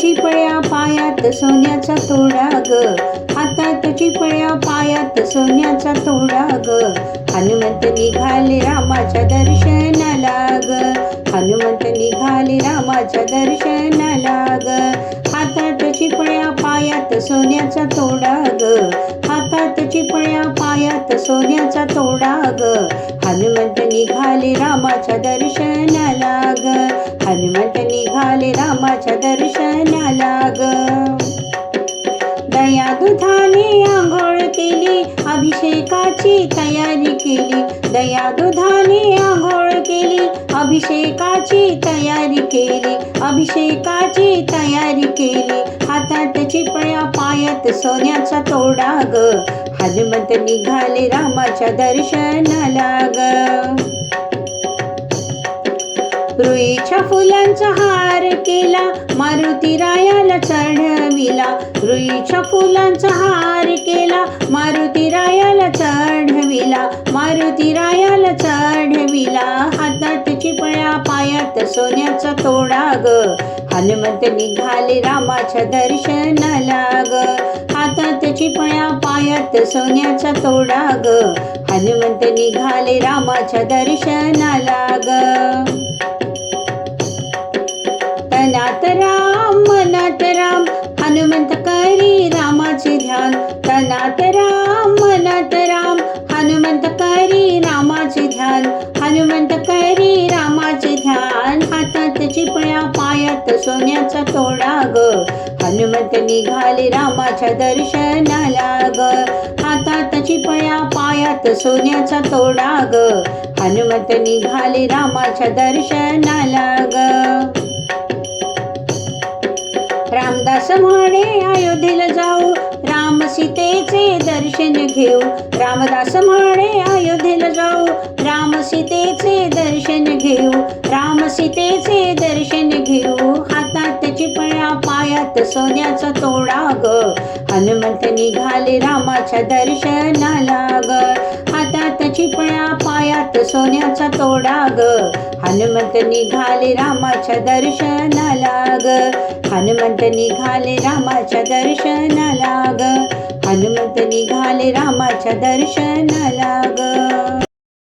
चिपळ्या पायात सोन्याचा तोडा ग, हातात चिपळ्या पायात सोन्याचा तोडा ग. हनुमंत निघाले रामाच्या दर्शनाला ग, हनुमंत निघाले रामाच्या दर्शनाला ग. हातात चिपळ्या पायात सोन्याचा तोडा ग, हातात चिपळ्या पायात सोन्याचा तोडा ग. हनुमंत निघाले रामाच्या दर्शनाला ग, हनुमंत निघाले रामाच्या दर्शनाला ग. दया दुधाने आंघोळ केली, अभिषेकाची तयारी केली. दया दुधाने आंघोळ केली, अभिषेकाची तयारी केली, अभिषेकाची तयारी केली. हातात चिपळ्या पायात सोन्याचा तोडा ग, हनुमंत निघाले रामाच्या दर्शनाला ग. रुईच्या फुलांचा हार केला, मारुती रायाला चढविला. रुईच्या फुलांचा हार केला, मारुती रायाला चढविला, मारुती रायाला चढविला. हातात चिपळ्या पायात सोन्याचा तोडा ग, हनुमंत निघाले रामाच्या दर्शनाला ग. हातात चिपळ्या पायात सोन्याचा तोडा ग, हनुमंत निघाले रामाच्या दर्शनाला ग. तनात राम मनात राम, हनुमंत करी रामाचे ध्यान. तनात राम मनात राम, हनुमंत करी रामाचे ध्यान, हनुमंत करी रामाचे ध्यान. हातात चिपळ्या पायात सोन्याचा तोडा ग, हनुमंत निघाले रामाच्या दर्शनाला ग. हातात चिपळ्या पायात सोन्याचा तोडा ग, हनुमंत निघाले रामाच्या दर्शनाला ग. रामदास म्हणे अयोध्येला जाऊ, राम सीतेचे दर्शन घेऊ. रामदास म्हणे अयोध्येला जाऊ, राम सीतेचे दर्शन घेऊ, राम सीतेचे दर्शन घेऊ. हातात चिपळ्या पायात सोन्याचा तोडा ग, हनुमंत निघाले रामाच्या दर्शनाला ग. हातात चिपळ्या पायात सोन्याचा तोडा ग, हनुमंत निघाले रामाच्या दर्शनाला ग, हनुमंत निघाले रामाच्या दर्शनाला ग, हनुमंत निघाले रामाच्या दर्शनाला ग.